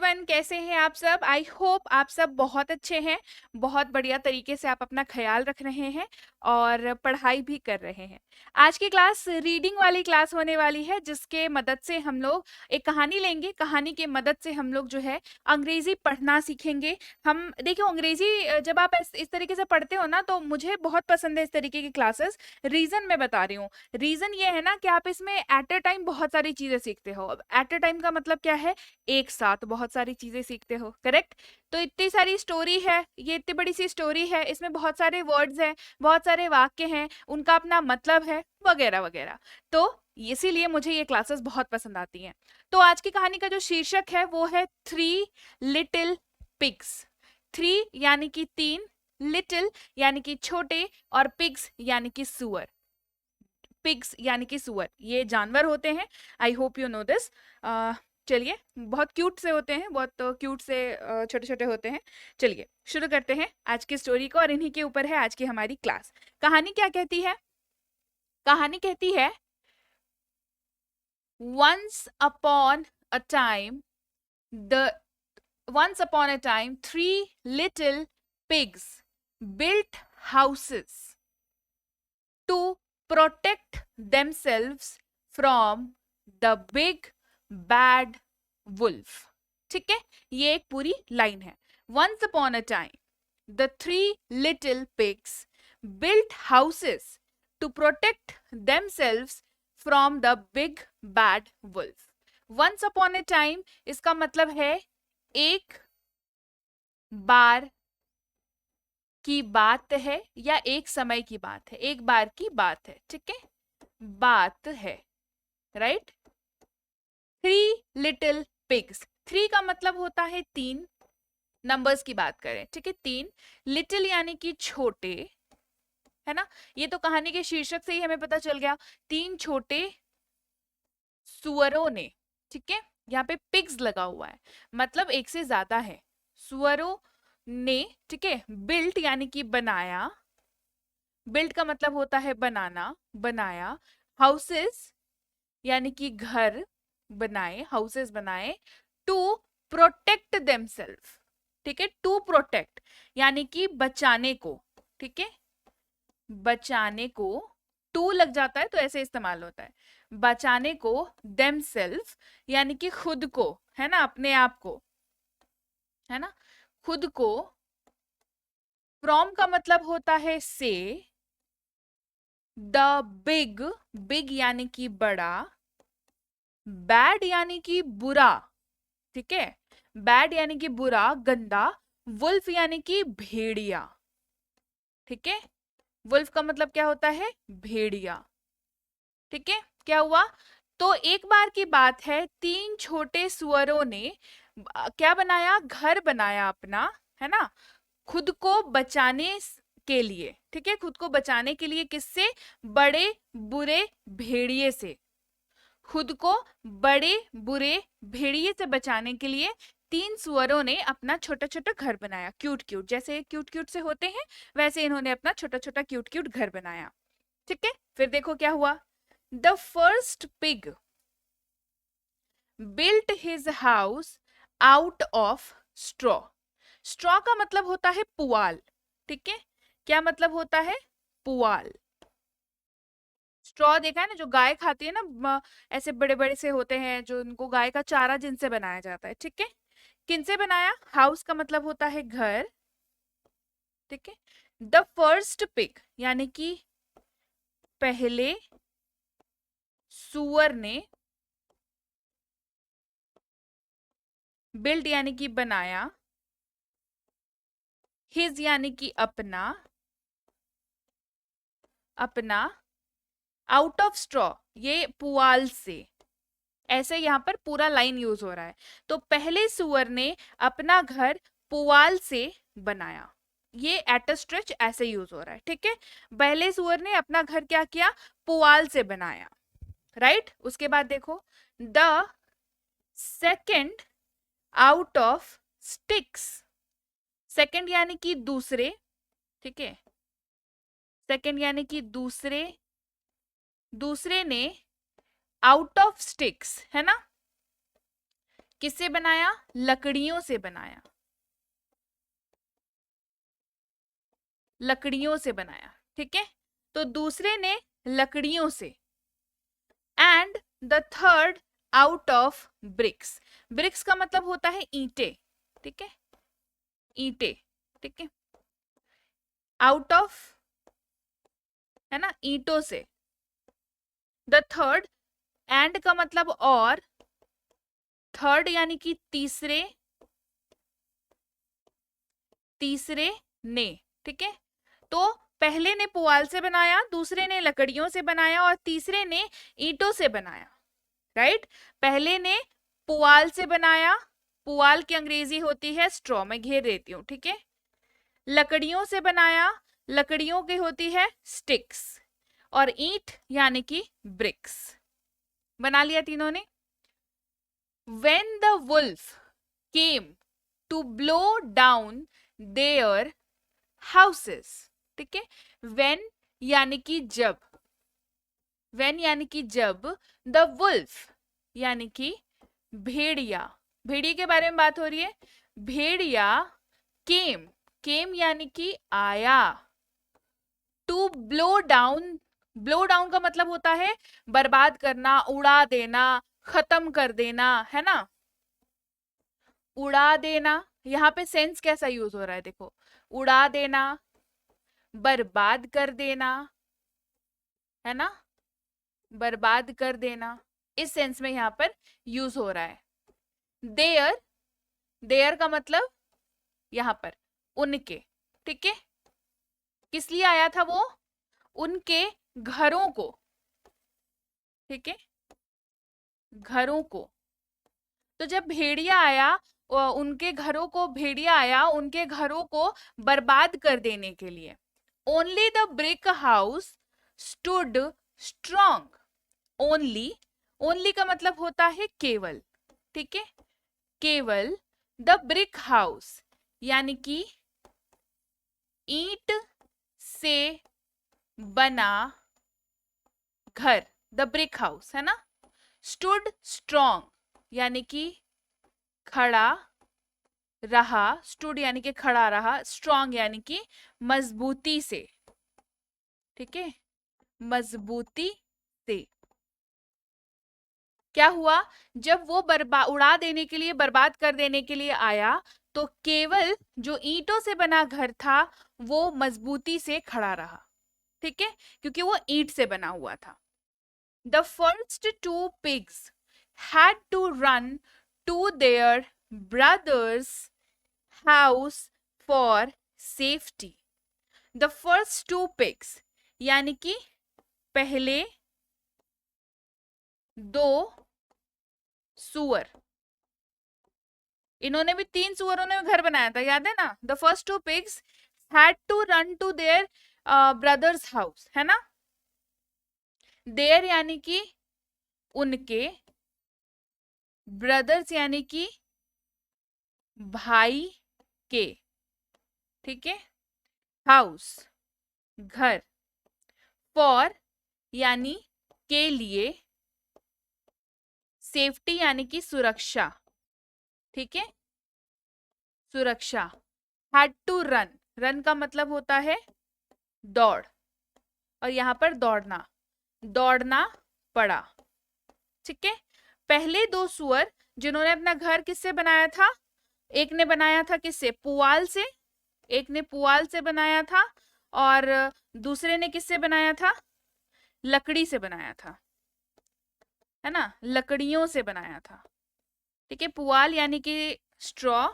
Everyone, कैसे हैं आप सब? आई होप आप सब बहुत अच्छे हैं, बहुत बढ़िया तरीके से आप अपना ख्याल रख रहे हैं और पढ़ाई भी कर रहे हैं। आज की क्लास रीडिंग वाली क्लास होने वाली है, जिसके मदद से हम लोग एक कहानी लेंगे। कहानी के मदद से हम लोग जो है अंग्रेजी पढ़ना सीखेंगे। हम देखिए, अंग्रेजी जब आप इस तरीके से पढ़ते हो ना, तो मुझे बहुत पसंद है इस तरीके की क्लासेस। रीजन मैं बता रही हूँ। रीजन ये है ना कि आप इसमें एट अ टाइम बहुत सारी चीजें सीखते हो। अब एट अ टाइम का मतलब क्या है? एक साथ बहुत सारी चीजें सीखते हो, करेक्ट? तो इतनी सारी स्टोरी है, ये इतनी बड़ी सी स्टोरी है, इसमें बहुत सारे वर्ड्स हैं, बहुत सारे वाक्य हैं, उनका अपना मतलब है, वगैरह वगैरह। तो इसीलिए मुझे ये क्लासेस बहुत पसंद आती हैं। तो आज की कहानी का जो शीर्षक है वो है थ्री लिटिल पिग्स। थ्री यानी कि तीन, लिटिल यानी कि छोटे, और पिग्स यानी कि सुअर। पिग्स यानी कि सुअर, ये जानवर होते हैं। I hope you know this. चलिए, बहुत क्यूट से होते हैं, बहुत क्यूट से छोटे छोटे होते हैं। चलिए शुरू करते हैं आज की स्टोरी को, और इन्हीं के ऊपर है आज की हमारी क्लास। कहानी क्या कहती है? कहानी कहती है, once upon a time the once upon a time, three little pigs built houses to protect themselves from the big bad wolf. ठीक है, ये एक पूरी लाइन है। Once upon a time, the three little pigs built houses to protect themselves from the big bad wolf. Once upon a time इसका मतलब है एक बार की बात है, या एक समय की बात है, एक बार की बात है। ठीक है, बात है, right? Three little pigs, three का मतलब होता है तीन। नंबर्स की बात करें, ठीक है, तीन। लिटिल यानी कि छोटे, है ना? ये तो कहानी के शीर्षक से ही हमें पता चल गया। तीन छोटे सुअरों ने, ठीक है, यहाँ पे पिग्स लगा हुआ है, मतलब एक से ज्यादा है। सुअरों ने, ठीक है, बिल्ट यानी कि बनाया। बिल्ड का मतलब होता है बनाना, बनाया। हाउसेस यानी कि घर बनाए, हाउसेस बनाए। टू प्रोटेक्ट देमसेल्फ, ठीक है, टू प्रोटेक्ट यानी कि बचाने को, ठीक है, बचाने को। टू लग जाता है तो ऐसे इस्तेमाल होता है, बचाने को। देमसेल्फ यानी कि खुद को, है ना, अपने आप को, है ना, खुद को। फ्रॉम का मतलब होता है से। द बिग, बिग यानी कि बड़ा। बैड यानी कि बुरा, ठीक है, बैड यानी कि बुरा, गंदा। वुल्फ यानी कि भेड़िया, ठीक है। वुल्फ का मतलब क्या होता है? भेड़िया, ठीक है। क्या हुआ? तो एक बार की बात है, तीन छोटे सुअरों ने क्या बनाया? घर बनाया अपना, है ना, खुद को बचाने के लिए, ठीक है, खुद को बचाने के लिए। किससे? बड़े बुरे भेड़िए से। खुद को बड़े बुरे भेड़िए से बचाने के लिए तीन सुअरों ने अपना छोटा छोटा घर बनाया। क्यूट क्यूट, जैसे क्यूट क्यूट से होते हैं, वैसे इन्होंने अपना छोटा छोटा क्यूट क्यूट घर बनाया। ठीक है, फिर देखो क्या हुआ। The first pig built his house out of straw. Straw का मतलब होता है पुआल, ठीक है। क्या मतलब होता है? पुआल। स्ट्रॉ देखा है ना, जो गाय खाती है ना, ऐसे बड़े बड़े से होते हैं, जो उनको गाय का चारा जिनसे बनाया जाता है, ठीक है। किनसे बनाया? हाउस का मतलब होता है घर, ठीक है। द फर्स्ट पिग यानी कि पहले सुअर ने, बिल्ड यानी कि बनाया, हिज यानी कि अपना, अपना, आउट ऑफ स्ट्रॉ ये पुआल से। ऐसे यहां पर पूरा लाइन यूज हो रहा है। तो पहले सुअर ने अपना घर पुआल से बनाया, ये एट अ स्ट्रेच ऐसे यूज हो रहा है, ठीक है। पहले सुअर ने अपना घर क्या किया? पुआल से बनाया, राइट। उसके बाद देखो, the second out of sticks. Second यानी कि दूसरे, ठीक है, सेकेंड यानी कि दूसरे, दूसरे ने आउट ऑफ स्टिक्स, है ना, किससे बनाया? लकड़ियों से बनाया, लकड़ियों से बनाया, ठीक है। तो दूसरे ने लकड़ियों से, and the third out of bricks. Bricks का मतलब होता है ईंटे, ठीक है, ईंटे, ठीक है, आउट ऑफ, है ना, ईंटों से। द थर्ड, एंड का मतलब और, थर्ड यानी कि तीसरे, तीसरे ने, ठीक है। तो पहले ने पुआल से बनाया, दूसरे ने लकड़ियों से बनाया और तीसरे ने ईंटों से बनाया, राइट। पहले ने पुआल से बनाया, पुआल की अंग्रेजी होती है स्ट्रॉ, मैं घेर देती हूँ, ठीक है। लकड़ियों से बनाया, लकड़ियों की होती है स्टिक्स, और ईंट यानी कि ब्रिक्स। बना लिया तीनों ने। When the wolf came to blow down their houses, ठीक है। When यानी कि जब, when यानी कि जब, the wolf यानी कि भेड़िया, भेड़िए के बारे में बात हो रही है। भेड़िया came, came यानी कि आया, to blow down, blow down का मतलब होता है बर्बाद करना, उड़ा देना, खत्म कर देना, है ना, उड़ा देना। यहाँ पे सेंस कैसा यूज हो रहा है देखो, उड़ा देना, बर्बाद कर देना, है ना, बर्बाद कर देना, इस सेंस में यहाँ पर यूज हो रहा है। देयर, देयर का मतलब यहाँ पर उनके, ठीक है। किस लिए आया था वो? उनके घरों को, ठीक है, घरों को। तो जब भेड़िया आया, उनके घरों को, भेड़िया आया उनके घरों को बर्बाद कर देने के लिए। Only the brick house stood strong. Only, only का मतलब होता है केवल, ठीक है, केवल। द ब्रिक हाउस यानी कि ईंट से बना घर, द ब्रिक हाउस, है ना। स्टूड स्ट्रॉन्ग यानी कि खड़ा रहा, स्टूड यानी कि खड़ा रहा, स्ट्रॉन्ग यानी कि मजबूती से, ठीक है, मजबूती से। क्या हुआ? जब वो उड़ा देने के लिए, बर्बाद कर देने के लिए आया, तो केवल जो ईंटों से बना घर था वो मजबूती से खड़ा रहा, ठीक है, क्योंकि वो ईंट से बना हुआ था। The first two pigs had to run to their brother's house for safety. The first two pigs यानी कि पहले दो सुअर, इन्होंने भी 3 सुअरों ने घर बनाया था, याद है ना। The first two pigs had to run to their brothers house, है ना। देयर यानी कि उनके, ब्रदर्स यानी कि भाई के, ठीक है, हाउस घर, फॉर यानी के लिए, सेफ्टी यानी कि सुरक्षा, ठीक है, सुरक्षा। हैड टू रन, रन का मतलब होता है दौड़, और यहां पर दौड़ना, दौड़ना पड़ा, ठीक है। पहले दो सुअर जिन्होंने अपना घर किससे बनाया था? एक ने बनाया था किससे? पुआल से, एक ने पुआल से बनाया था, और दूसरे ने किससे बनाया था? लकड़ी से बनाया था, है ना, लकड़ियों से बनाया था, ठीक है। पुआल यानी कि स्ट्रॉ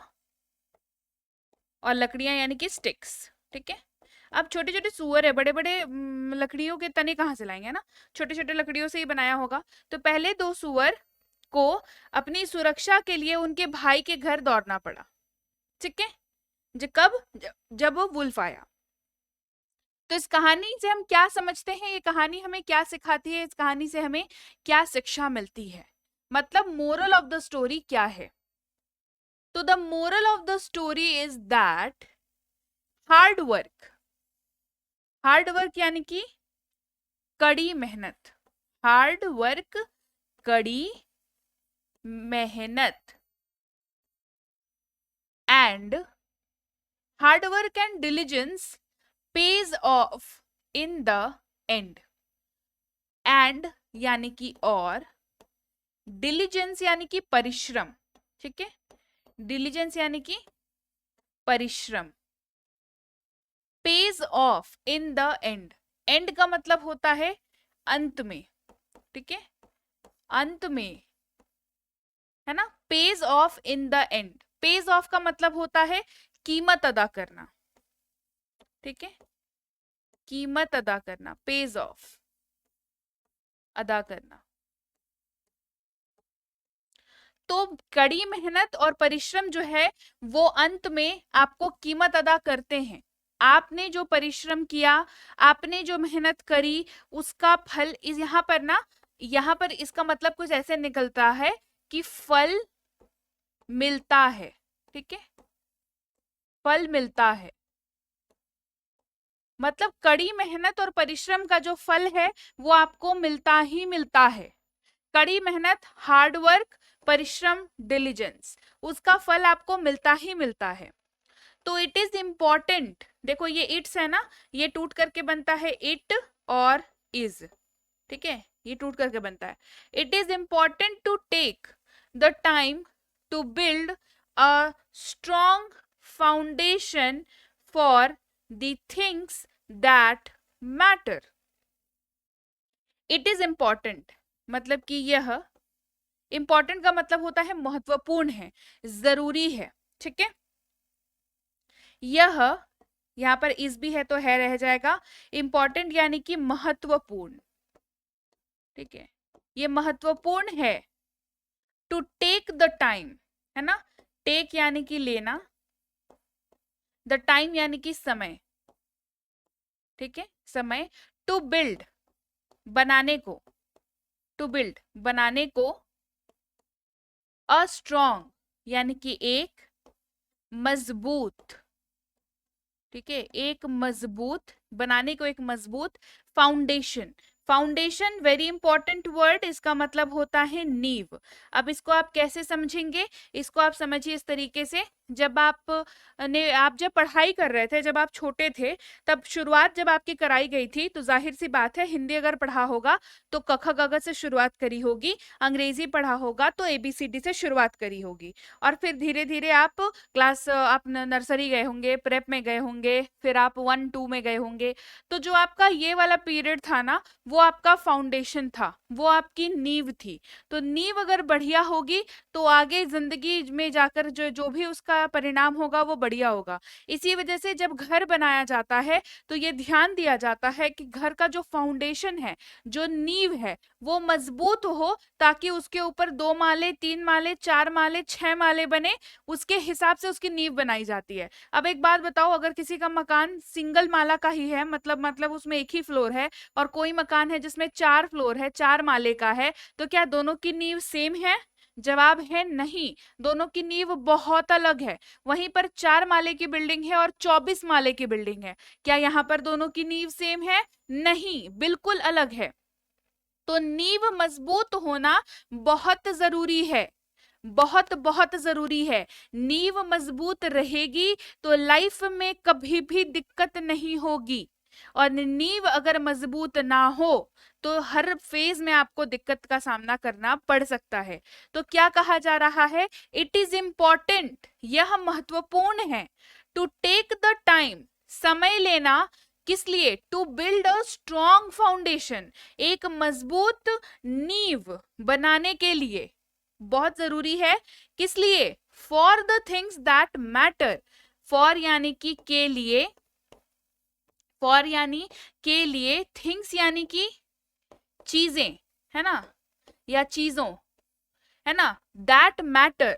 और लकड़ियां यानी कि स्टिक्स, ठीक है। अब छोटे छोटे सुअर है, बड़े बड़े लकड़ियों के तने कहाँ से लाएंगे ना, छोटे छोटे लकड़ियों से ही बनाया होगा। तो पहले दो सुअर को अपनी सुरक्षा के लिए उनके भाई के घर दौड़ना पड़ा, ठीक है। जब वो वुल्फ आया। तो इस कहानी से हम क्या समझते हैं, ये कहानी हमें क्या सिखाती है, इस कहानी से हमें क्या शिक्षा मिलती है, मतलब मोरल ऑफ द स्टोरी क्या है? तो the moral of the story is that hard work, hard work यानी कि कड़ी मेहनत, हार्ड वर्क, कड़ी मेहनत and hard work and diligence pays off in the end. and यानी कि और, diligence यानी कि परिश्रम, ठीक है, diligence यानी कि परिश्रम, pays off in the end, end का मतलब होता है अंत में, ठीक है, अंत में, है ना, pays off in the end, pays off का मतलब होता है कीमत अदा करना, ठीक है, कीमत अदा करना, pays off, अदा करना। तो कड़ी मेहनत और परिश्रम जो है वो अंत में आपको कीमत अदा करते हैं। आपने जो परिश्रम किया, आपने जो मेहनत करी, उसका फल इस यहाँ पर इसका मतलब कुछ ऐसे निकलता है कि फल मिलता है, ठीक है, फल मिलता है, मतलब कड़ी मेहनत और परिश्रम का जो फल है वो आपको मिलता ही मिलता है। कड़ी मेहनत, हार्ड वर्क, परिश्रम, डिलीजेंस, उसका फल आपको मिलता ही मिलता है। तो इट इज इंपॉर्टेंट, देखो ये इट्स है ना, ये टूट करके बनता है इट और इज, ठीक है, ये टूट करके बनता है। It is important to take the time to build a strong foundation for the things that matter. It is important मतलब कि यह, इंपॉर्टेंट का मतलब होता है महत्वपूर्ण है, जरूरी है, ठीक है, यह, यहां पर इस भी है तो है रह जाएगा, इंपॉर्टेंट यानी कि महत्वपूर्ण, ठीक है, ये महत्वपूर्ण है। टू टेक द टाइम, है ना, टेक यानी कि लेना, द टाइम यानी कि समय, ठीक है, समय, टू बिल्ड बनाने को, टू बिल्ड बनाने को, अ स्ट्रॉन्ग यानी कि एक मजबूत, ठीक है, एक मजबूत, बनाने को एक मजबूत foundation. Foundation very important word, इसका मतलब होता है नींव। अब इसको आप कैसे समझेंगे, इसको आप समझिए इस तरीके से, जब आप जब पढ़ाई कर रहे थे, जब आप छोटे थे, तब शुरुआत जब आपकी कराई गई थी, तो जाहिर सी बात है हिंदी अगर पढ़ा होगा तो क ख ग घ से शुरुआत करी होगी, अंग्रेजी पढ़ा होगा तो ABCD से शुरुआत करी होगी, और फिर धीरे धीरे आप आप नर्सरी गए होंगे, प्रेप में गए होंगे, फिर आप 1-2 में गए होंगे। तो जो आपका ये वाला पीरियड था ना, वो आपका फाउंडेशन था, वो आपकी नींव थी। तो नींव अगर बढ़िया होगी तो आगे जिंदगी में जाकर जो भी उसका परिणाम होगा वो बढ़िया होगा। इसी वजह से जब घर बनाया जाता है तो ये ध्यान दिया जाता है कि घर का जो फाउंडेशन है, जो नींव है, वो मजबूत हो, ताकि उसके ऊपर 2 माले, 3 माले, 4 माले, 6 माले बने, उसके हिसाब से उसकी नींव बनाई जाती है। अब एक बात बताओ, अगर किसी का मकान सिंगल माला का ही है, मतलब उसमें एक ही फ्लोर है, और कोई मकान है जिसमें 4 फ्लोर है, 4 माले का है, तो क्या दोनों की नींव सेम है? जवाब है नहीं, दोनों की नींव बहुत अलग है। वहीं पर 4 माले की बिल्डिंग है और 24 माले की बिल्डिंग है, क्या यहाँ पर दोनों की नींव सेम है? नहीं, बिल्कुल अलग है। तो नींव मजबूत होना बहुत जरूरी है, बहुत बहुत जरूरी है। नींव मजबूत रहेगी तो लाइफ में कभी भी दिक्कत नहीं होगी, और नींव अगर मजबूत ना हो तो हर फेज में आपको दिक्कत का सामना करना पड़ सकता है। तो क्या कहा जा रहा है? इट इज इंपॉर्टेंट, यह महत्वपूर्ण है, टू टेक द टाइम, समय लेना, किस लिए? To build a strong foundation, एक मजबूत नींव बनाने के लिए, बहुत जरूरी है। किस लिए? For the things that matter, for यानी कि के लिए, फॉर यानी के लिए, थिंग्स यानी कि चीजें, है ना, या चीजों, है ना, दैट मैटर,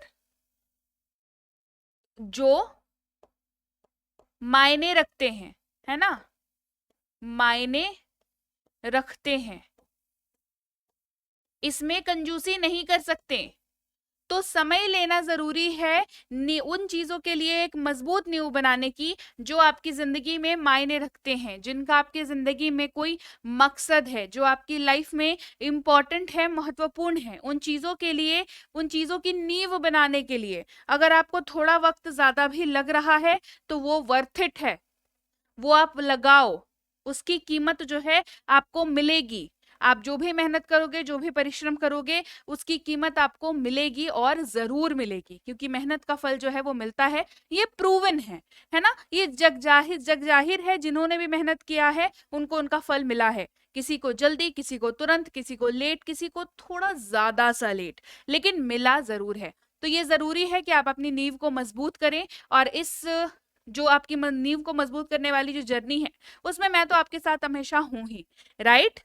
जो मायने रखते हैं, है ना, मायने रखते हैं, इसमें कंजूसी नहीं कर सकते, तो समय लेना ज़रूरी है उन चीज़ों के लिए एक मजबूत नींव बनाने की जो आपकी ज़िंदगी में मायने रखते हैं, जिनका आपकी ज़िंदगी में कोई मकसद है, जो आपकी लाइफ में इम्पॉर्टेंट है, महत्वपूर्ण है। उन चीज़ों के लिए, उन चीज़ों की नींव बनाने के लिए अगर आपको थोड़ा वक्त ज़्यादा भी लग रहा है तो वो वर्थ इट है, वो आप लगाओ, उसकी कीमत जो है आपको मिलेगी। आप जो भी मेहनत करोगे, जो भी परिश्रम करोगे, उसकी कीमत आपको मिलेगी और जरूर मिलेगी, क्योंकि मेहनत का फल जो है वो मिलता है। ये प्रूवन है ना, ये जग जाहिर है। जिन्होंने भी मेहनत किया है उनको उनका फल मिला है, किसी को जल्दी, किसी को तुरंत, किसी को लेट, किसी को थोड़ा ज्यादा सा लेट, लेकिन मिला जरूर है। तो ये जरूरी है कि आप अपनी नींव को मजबूत करें, और इस जो आपकी नींव को मजबूत करने वाली जो जर्नी है उसमें मैं तो आपके साथ हमेशा हूं ही। राइट?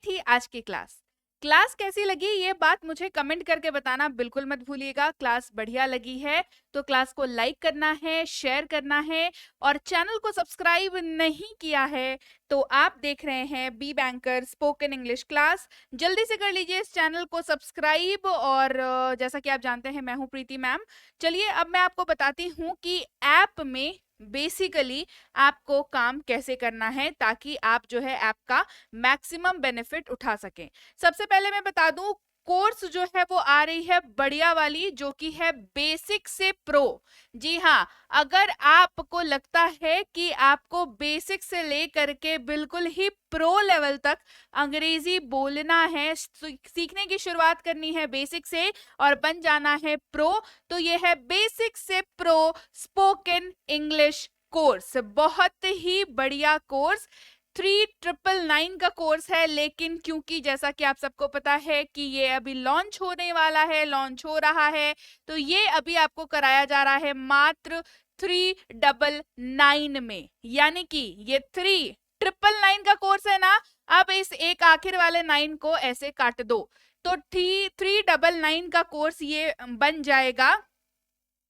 थी आज की क्लास। क्लास कैसी लगी ये बात मुझे कमेंट करके बताना बिल्कुल मत भूलिएगा। क्लास बढ़िया लगी है तो क्लास को लाइक करना है, शेयर करना है, और चैनल को सब्सक्राइब नहीं किया है तो आप देख रहे हैं Be Banker spoken English class, जल्दी से कर लीजिए इस चैनल को सब्सक्राइब। और जैसा कि आप जानते हैं मैं हूं प्रीति मैम। चलिए अब मैं आपको बताती हूँ कि ऐप में बेसिकली आपको काम कैसे करना है ताकि आप जो है ऐप का मैक्सिमम बेनिफिट उठा सकें। सबसे पहले मैं बता दूं, कोर्स जो है वो आ रही है बढ़िया वाली, जो कि है बेसिक से प्रो। जी हाँ, अगर आपको लगता है कि आपको बेसिक से लेकर के बिल्कुल ही प्रो लेवल तक अंग्रेजी बोलना है, सीखने की शुरुआत करनी है बेसिक से और बन जाना है प्रो, तो ये है बेसिक से प्रो स्पोकन इंग्लिश कोर्स। बहुत ही बढ़िया कोर्स, 3999 का कोर्स है। लेकिन क्योंकि जैसा कि आप सबको पता है कि ये अभी लॉन्च होने वाला है, लॉन्च हो रहा है, तो ये अभी आपको कराया जा रहा है मात्र 399 में। यानी कि ये 3999 का कोर्स है ना, अब इस एक आखिर वाले 9 को ऐसे काट दो तो 399 का कोर्स ये बन जाएगा,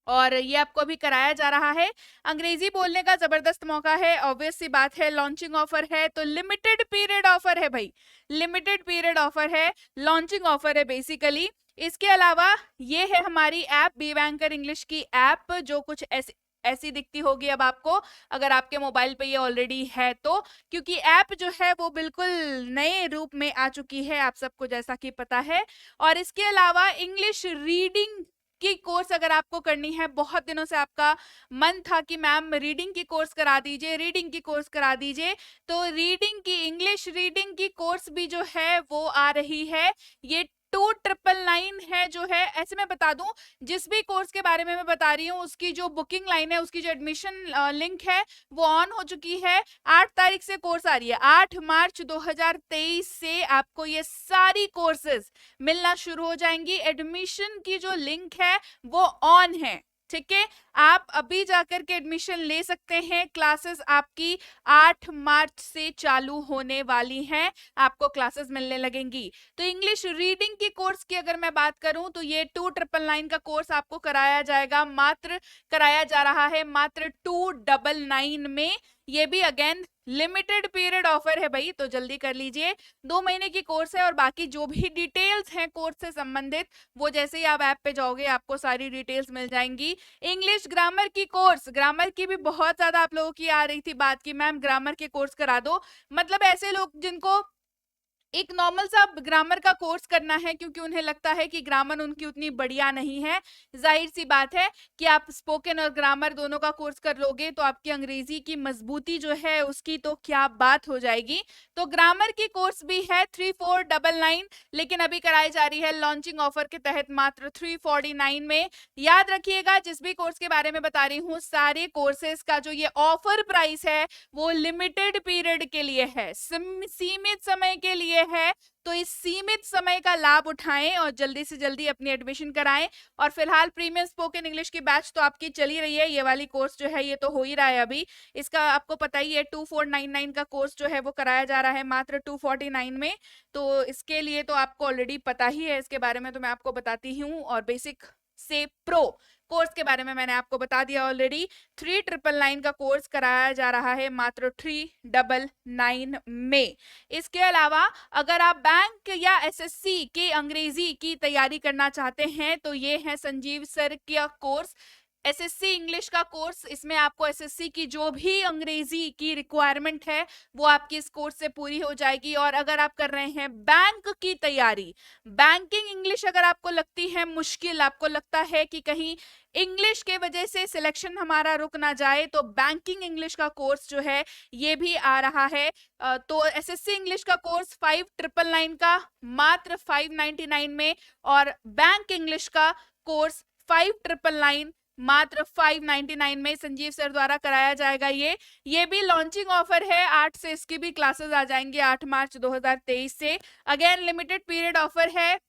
और ये आपको अभी कराया जा रहा है। अंग्रेजी बोलने का जबरदस्त मौका है, ऑब्वियस सी बात है, लॉन्चिंग ऑफर है तो लिमिटेड पीरियड ऑफर है भाई, लिमिटेड पीरियड ऑफर है, लॉन्चिंग ऑफर है बेसिकली। इसके अलावा ये है हमारी ऐप बी बैंकर इंग्लिश की ऐप, जो कुछ ऐसी दिखती होगी अब आपको, अगर आपके मोबाइल पे ये ऑलरेडी है तो, क्योंकि ऐप जो है वो बिल्कुल नए रूप में आ चुकी है, आप सबको जैसा कि पता है। और इसके अलावा इंग्लिश रीडिंग की कोर्स अगर आपको करनी है, बहुत दिनों से आपका मन था कि मैम रीडिंग की कोर्स करा दीजिए, रीडिंग की कोर्स करा दीजिए, तो रीडिंग की, इंग्लिश रीडिंग की कोर्स भी जो है वो आ रही है। ये 2999 है जो है। ऐसे मैं बता दूं, जिस भी कोर्स के बारे में मैं बता रही हूँ उसकी जो बुकिंग लाइन है, उसकी जो एडमिशन लिंक है वो ऑन हो चुकी है। 8 तारीख से कोर्स आ रही है, 8 मार्च 2023 से आपको ये सारी कोर्सेज मिलना शुरू हो जाएंगी। एडमिशन की जो लिंक है वो ऑन है, ठीक है, आप अभी जाकर के एडमिशन ले सकते हैं। क्लासेस आपकी 8 मार्च से चालू होने वाली हैं, आपको क्लासेस मिलने लगेंगी। तो इंग्लिश रीडिंग की कोर्स की अगर मैं बात करूं तो ये 2999 का कोर्स आपको कराया जाएगा, मात्र कराया जा रहा है मात्र 299 में। ये भी अगेन लिमिटेड पीरियड ऑफर है भाई, तो जल्दी कर लीजिए। 2 महीने की कोर्स है, और बाकी जो भी डिटेल्स हैं कोर्स से संबंधित वो जैसे ही आप ऐप पे जाओगे आपको सारी डिटेल्स मिल जाएंगी। इंग्लिश ग्रामर की कोर्स, ग्रामर की भी बहुत ज्यादा आप लोगों की आ रही थी बात की मैम ग्रामर के कोर्स करा दो, मतलब ऐसे लोग जिनको एक नॉर्मल सा ग्रामर का कोर्स करना है क्योंकि उन्हें लगता है कि ग्रामर उनकी उतनी बढ़िया नहीं है। जाहिर सी बात है कि आप स्पोकन और ग्रामर दोनों का कोर्स कर लोगे तो आपकी अंग्रेजी की मजबूती जो है उसकी तो क्या बात हो जाएगी। तो ग्रामर की कोर्स भी है 3499, लेकिन अभी कराई जा रही है लॉन्चिंग ऑफर के तहत मात्र 349 में। याद रखिएगा, जिस भी कोर्स के बारे में बता रही हूँ सारे कोर्सेज का जो ये ऑफर प्राइस है वो लिमिटेड पीरियड के लिए है, सीमित समय के लिए है। तो इस सीमित समय का लाभ उठाएं और जल्दी से जल्दी अपनी एडमिशन कराएं। और फिलहाल प्रीमियम स्पोकन इंग्लिश की बैच तो आपकी चली रही है, ये वाली कोर्स जो है ये तो हो ही रहा है अभी, इसका आपको पता ही है 2499 का कोर्स जो है वो कराया जा रहा है मात्र 249 में। तो इसके लिए तो आपको ऑलरेडी पता ही है, इसके बारे में तो मैं आपको बताती हूँ। और बेसिक से प्रो कोर्स के बारे में मैंने आपको बता दिया ऑलरेडी। 3999 का कोर्स कराया जा रहा है मात्र 399 में। इसके अलावा अगर आप बैंक या एसएससी के अंग्रेजी की तैयारी करना चाहते हैं तो ये है संजीव सर का कोर्स, एसएससी इंग्लिश का कोर्स। इसमें आपको एसएससी की जो भी अंग्रेजी की रिक्वायरमेंट है वो आपकी इस कोर्स से पूरी हो जाएगी। और अगर आप कर रहे हैं बैंक की तैयारी, बैंकिंग इंग्लिश अगर आपको लगती है मुश्किल, आपको लगता है कि कहीं इंग्लिश के वजह से सिलेक्शन हमारा रुक ना जाए, तो बैंकिंग इंग्लिश का कोर्स जो है ये भी आ रहा है। तो एसएससी इंग्लिश का कोर्स 5999 का मात्र 599 में, और बैंक इंग्लिश का कोर्स 5999 मात्र 599 में संजीव सर द्वारा कराया जाएगा। ये भी लॉन्चिंग ऑफर है, 8 से इसकी भी क्लासेस आ जाएंगी 8 मार्च 2023 से। अगेन लिमिटेड पीरियड ऑफर है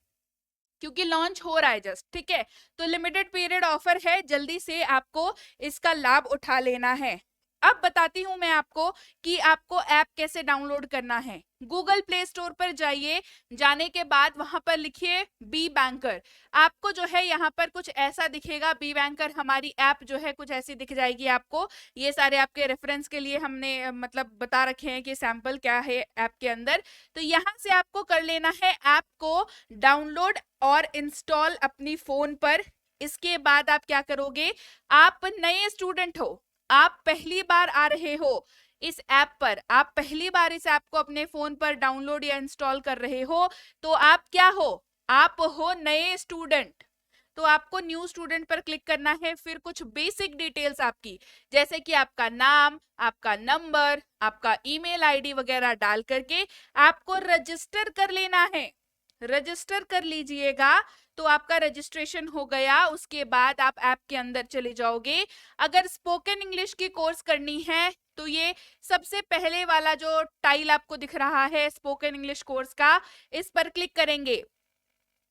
क्योंकि लॉन्च हो रहा है जस्ट, ठीक है, तो लिमिटेड पीरियड ऑफर है, जल्दी से आपको इसका लाभ उठा लेना है। अब बताती हूं मैं आपको कि आपको ऐप कैसे डाउनलोड करना है। गूगल प्ले स्टोर पर जाइए, जाने के बाद वहां पर लिखिए बी बैंकर। आपको जो है यहाँ पर कुछ ऐसा दिखेगा, बी बैंकर हमारी ऐप जो है कुछ ऐसी दिख जाएगी आपको। ये सारे आपके रेफरेंस के लिए हमने मतलब बता रखे हैं कि सैंपल क्या है ऐप के अंदर। तो यहाँ से आपको कर लेना है ऐप को डाउनलोड और इंस्टॉल अपनी फोन पर। इसके बाद आप क्या करोगे, आप नए स्टूडेंट हो, आप पहली बार आ रहे हो इस ऐप पर, आप पहली बार इस ऐप को अपने फोन पर डाउनलोड या इंस्टॉल कर रहे हो, तो आप क्या हो, आप हो नए स्टूडेंट। तो आपको न्यू स्टूडेंट पर क्लिक करना है। फिर कुछ बेसिक डिटेल्स आपकी, जैसे कि आपका नाम, आपका नंबर, आपका ईमेल आईडी वगैरह डाल करके आपको रजिस्टर कर लेना है। रजिस्टर कर लीजिएगा तो आपका रजिस्ट्रेशन हो गया। उसके बाद आप ऐप के अंदर चले जाओगे। अगर स्पोकन इंग्लिश की कोर्स करनी है तो ये सबसे पहले वाला जो टाइल आपको दिख रहा है स्पोकन इंग्लिश कोर्स का, इस पर क्लिक करेंगे।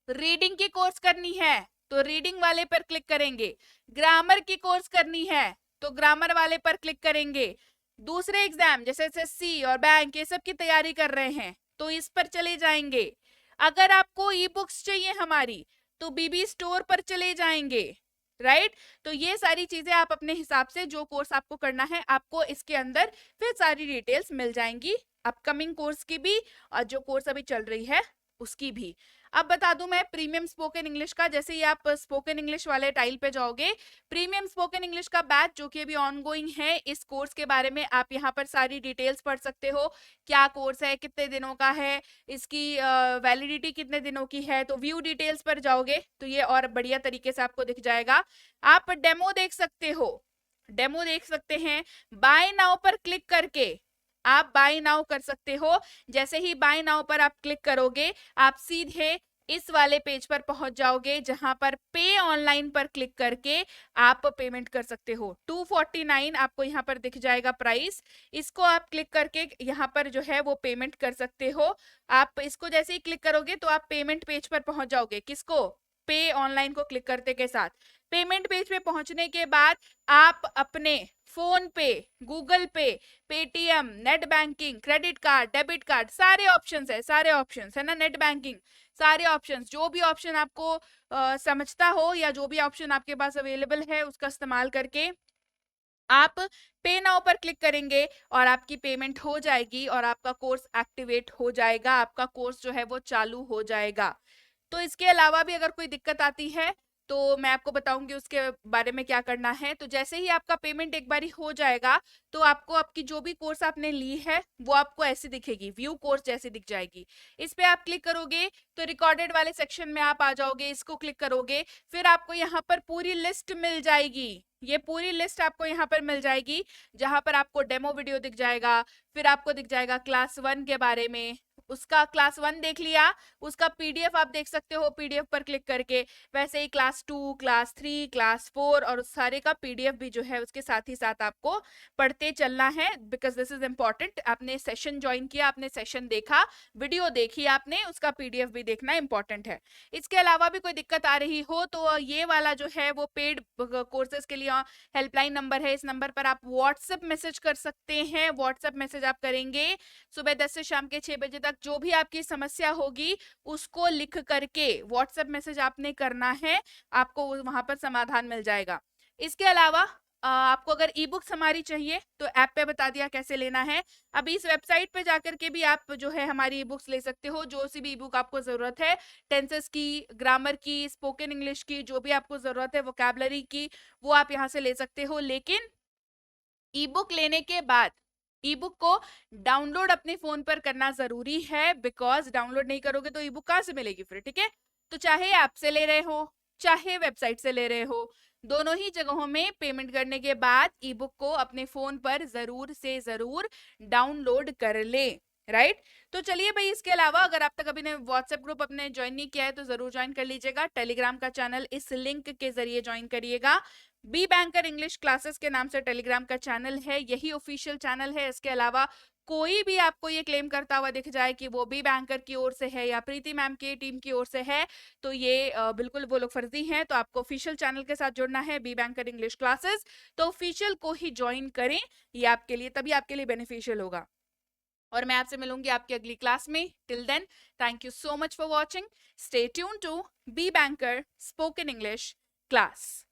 रीडिंग की कोर्स करनी है तो रीडिंग वाले पर क्लिक करेंगे। ग्रामर की कोर्स करनी है तो ग्रामर वाले पर क्लिक करेंगे। दूसरे एग्जाम जैसे एसएससी और बैंक ये सब की तैयारी कर रहे हैं तो इस पर चले जाएंगे। अगर आपको ई बुक्स चाहिए हमारी तो बीबी स्टोर पर चले जाएंगे, राइट। तो ये सारी चीजें आप अपने हिसाब से, जो कोर्स आपको करना है आपको इसके अंदर फिर सारी डिटेल्स मिल जाएंगी, अपकमिंग कोर्स की भी और जो कोर्स अभी चल रही है उसकी भी। अब बता दूं मैं प्रीमियम स्पोकन इंग्लिश का, जैसे ही आप स्पोकन इंग्लिश वाले टाइल पे जाओगे, प्रीमियम स्पोकन इंग्लिश का बैच जो कि अभी ऑनगोइंग है, इस कोर्स के बारे में आप यहाँ पर सारी डिटेल्स पढ़ सकते हो। क्या कोर्स है, कितने दिनों का है, इसकी वैलिडिटी कितने दिनों की है। तो व्यू डिटेल्स पर जाओगे तो ये और बढ़िया तरीके से आपको दिख जाएगा। आप डेमो देख सकते हो, डेमो देख सकते हैं। बाय नाउ पर क्लिक करके आप बाय नाउ कर सकते हो। जैसे ही बाय नाउ पर आप क्लिक करोगे आप सीधे इस वाले पेज पर पहुंच जाओगे जहां पर पे ऑनलाइन पर क्लिक करके आप पेमेंट कर सकते हो। 249 आपको यहाँ पर दिख जाएगा प्राइस, इसको आप क्लिक करके यहाँ पर जो है वो पेमेंट कर सकते हो। आप इसको जैसे ही क्लिक करोगे तो आप पेमेंट पेज पर पहुंच जाओगे। किसको, पे ऑनलाइन को क्लिक करते के साथ। पेमेंट पेज पे पहुंचने के बाद आप अपने फोन पे, गूगल पे, Paytm, net banking, credit card, debit card, सारे ऑप्शंस है, सारे ऑप्शंस है ना, नेट बैंकिंग, सारे ऑप्शंस, जो भी ऑप्शन आपको समझता हो या जो भी ऑप्शन आपके पास अवेलेबल है उसका इस्तेमाल करके आप पे नाउ पर क्लिक करेंगे और आपकी पेमेंट हो जाएगी और आपका कोर्स एक्टिवेट हो जाएगा, आपका कोर्स जो है वो चालू हो जाएगा। तो इसके अलावा भी अगर कोई दिक्कत आती है तो मैं आपको बताऊंगी उसके बारे में क्या करना है। तो जैसे ही आपका पेमेंट एक बारी हो जाएगा तो आपको आपकी जो भी कोर्स आपने ली है वो आपको ऐसी दिखेगी, व्यू कोर्स जैसी दिख जाएगी। इस पे आप क्लिक करोगे तो रिकॉर्डेड वाले सेक्शन में आप आ जाओगे, इसको क्लिक करोगे, फिर आपको यहाँ पर पूरी लिस्ट मिल जाएगी। ये पूरी लिस्ट आपको यहाँ पर मिल जाएगी जहां पर आपको डेमो वीडियो दिख जाएगा, फिर आपको दिख जाएगा क्लास 1 के बारे में, उसका क्लास 1 देख लिया, उसका पीडीएफ आप देख सकते हो पीडीएफ पर क्लिक करके। वैसे ही क्लास 2, क्लास 3, क्लास 4 और उस सारे का पीडीएफ भी जो है उसके साथ ही साथ आपको पढ़ते चलना है, बिकॉज दिस इज इम्पॉर्टेंट। आपने सेशन ज्वाइन किया, आपने सेशन देखा, वीडियो देखी आपने, उसका पीडीएफ भी देखना इंपॉर्टेंट है। इसके अलावा भी कोई दिक्कत आ रही हो तो ये वाला जो है वो पेड कोर्सेज के लिए हेल्पलाइन नंबर है, इस नंबर पर आप व्हाट्सएप मैसेज कर सकते हैं। व्हाट्सएप मैसेज आप करेंगे सुबह 10 से शाम के 6 बजे तक जो भी आपकी समस्या होगी उसको लिख करके व्हाट्सएप मैसेज आपने करना है, आपको वहां पर समाधान मिल जाएगा। इसके अलावा आपको अगर ई बुक्स हमारी चाहिए तो ऐप पे बता दिया कैसे लेना है। अभी इस वेबसाइट पे जाकर के भी आप जो है हमारी ई बुक्स ले सकते हो, जो सी भी ई बुक आपको जरूरत है, टेंसेस की, ग्रामर की, स्पोकन इंग्लिश की, जो भी आपको जरूरत है, वोकैबुलरी की, वो आप यहाँ से ले सकते हो। लेकिन ई बुक लेने के बाद ई बुक को डाउनलोड अपने फोन पर करना जरूरी है, बिकॉज डाउनलोड नहीं करोगे तो ई बुक कहाँ से मिलेगी फिर, ठीक है। तो चाहे ऐप से ले रहे हो चाहे वेबसाइट से ले रहे हो, दोनों ही जगहों में पेमेंट करने के बाद ई बुक को अपने फोन पर जरूर से जरूर डाउनलोड कर ले, राइट। तो चलिए भाई, इसके अलावा अगर आप तक अभी ने व्हाट्सएप ग्रुप अपने ज्वाइन नहीं किया है तो जरूर ज्वाइन कर लीजिएगा। टेलीग्राम का चैनल इस लिंक के जरिए ज्वाइन करिएगा। बी बैंकर इंग्लिश क्लासेस के नाम से टेलीग्राम का चैनल है, यही ऑफिशियल चैनल है। इसके अलावा कोई भी आपको ये क्लेम करता हुआ दिख जाए कि वो बी बैंकर की ओर से है या प्रीति मैम की टीम की ओर से है, तो ये बिल्कुल वो लोग फर्जी हैं। तो आपको ऑफिशियल चैनल के साथ जुड़ना है, बी बैंकर इंग्लिश क्लासेस, तो ऑफिशियल को ही ज्वाइन करें, ये आपके लिए तभी आपके लिए बेनिफिशियल होगा। और मैं आपसे मिलूंगी आपकी अगली क्लास में। Till then, thank you so much for watching. Stay tuned to Be Banker spoken English class.